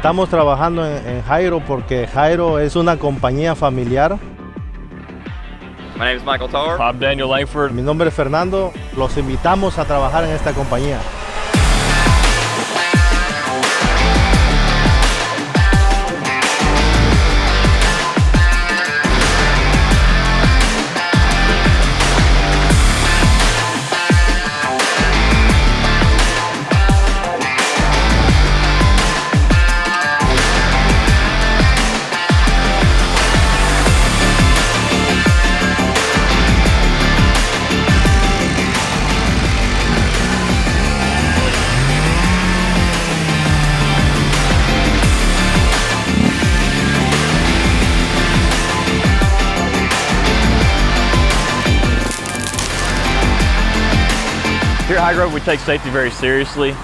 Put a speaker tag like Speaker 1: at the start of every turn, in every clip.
Speaker 1: Estamos trabajando en HighGrove porque HighGrove es una compañía familiar.
Speaker 2: My name is Michael Tarr.
Speaker 3: I'm Daniel Langford.
Speaker 1: Mi nombre es Fernando. Los invitamos a trabajar en esta compañía.
Speaker 3: Here at HighGrove, we take safety very seriously.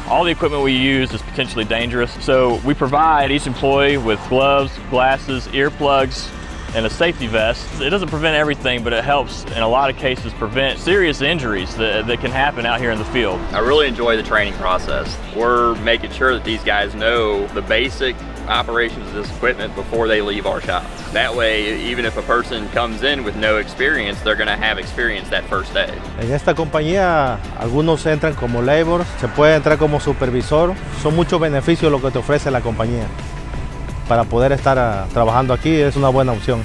Speaker 3: All the equipment we use is potentially dangerous, so we provide each employee with gloves, glasses, earplugs, and a safety vest. It doesn't prevent everything, but it helps in a lot of cases prevent serious injuries that can happen out here in the field.
Speaker 2: I really enjoy the training process. We're making sure that these guys know the basic operations of this equipment before they leave our shop. That way, even if a person comes in with no experience, they're going to have experience that first day.
Speaker 1: En esta compañía, algunos entran como labor, se puede entrar como supervisor. Son muchos beneficios lo que te ofrece la compañía. Para poder estar trabajando aquí es una buena opción.